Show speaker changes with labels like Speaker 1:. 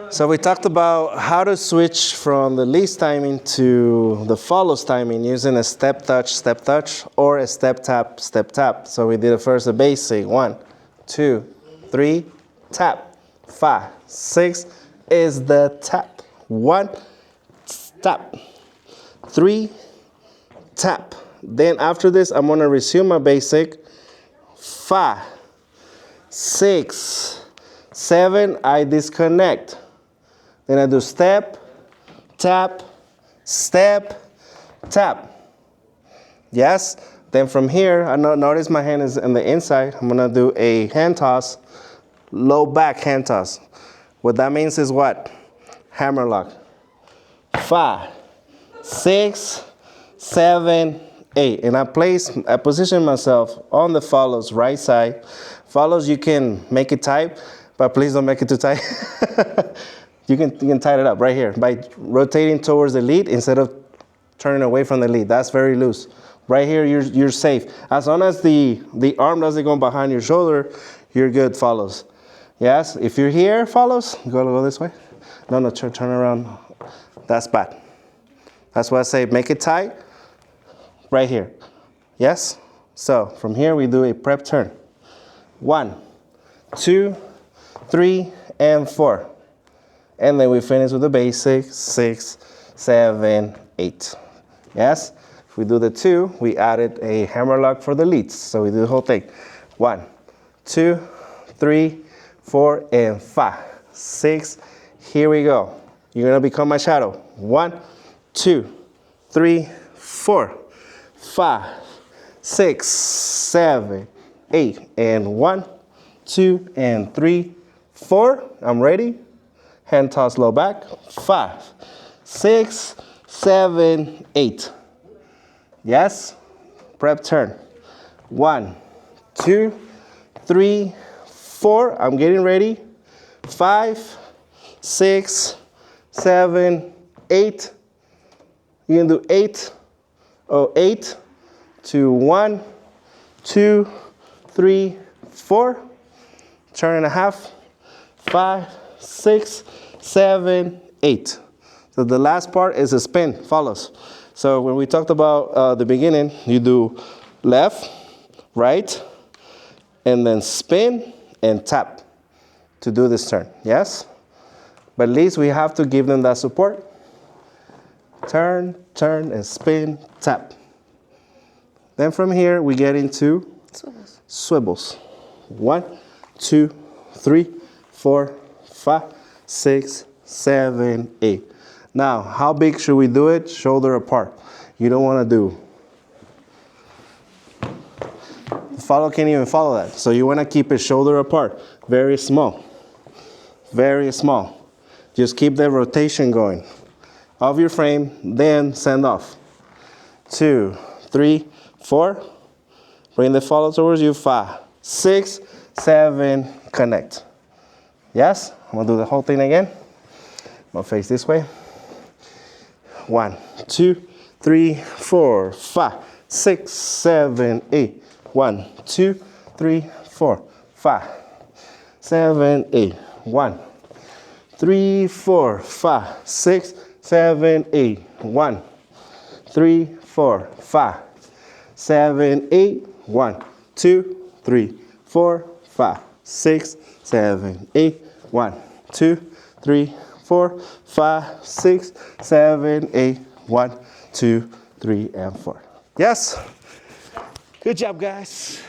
Speaker 1: So we talked about how to switch from the least timing to the follows timing using a step touch, or a step tap. So we did it first, the basic. 1, 2, 3, tap. 5, 6 is the tap. 1, tap. 3, tap. Then after this, I'm gonna resume my basic. 5, 6, 7, I disconnect. Then I do step, tap, step, tap. Yes? Then from here, I notice my hand is on the inside. I'm gonna do a hand toss, low back hand toss. What that means is what? Hammer lock. 5, 6, 7, 8. And I position myself on the follows right side. Follows, you can make it tight, but please don't make it too tight. You can tighten it up right here by rotating towards the lead instead of turning away from the lead. That's very loose. Right here, you're safe. As long as the arm doesn't go behind your shoulder, you're good, follows. Yes, if you're here, follows, go this way. No, turn around. That's bad. That's why I say make it tight right here. Yes? So from here, we do a prep turn. 1, 2, 3, and 4. And then we finish with the basic, 6, 7, 8. Yes? If we do the 2, we added a hammer lock for the leads. So we do the whole thing. 1, 2, 3, 4, and 5, 6. Here we go. You're gonna become my shadow. 1, 2, 3, 4, 5, 6, 7, 8. And 1, 2, and 3, 4. I'm ready. Hand toss low back. 5, 6, 7, 8. Yes? Prep turn. 1, 2, 3, 4. I'm getting ready. 5, 6, 7, 8. You can do 8. Oh, 8 to 1, 2, 3, 4. Turn and a half. 5, 6, 7, 8. So the last part is a spin, follows. So when we talked about the beginning, you do left, right, and then spin and tap to do this turn, yes? But at least we have to give them that support. Turn, and spin, tap. Then from here, we get into swivels. 1, 2, 3, 4, 5, 6, 7, 8. Now, how big should we do it? Shoulder apart. You don't want to do. The follow can't even follow that. So you want to keep it shoulder apart. Very small. Very small. Just keep the rotation going of your frame, then send off. 2, 3, 4. Bring the follow towards you. 5, 6, 7, connect. Yes? I'm gonna do the whole thing again. I'm gonna face this way. 1, 2, 3, 4, 5, 6, 7, 8. 1, 2, 3, 4, 5, 7, 8. 1, 3, 4, 5, 6, 7, 8. 1, 3, 4, 5, 7, 8. 1, 2, 3, 4, 5, 6, 7, 8. 1, 2, 3, 4, 5, 6, 7, 8. 1, 2, 3, and 4. Yes? Good job, guys.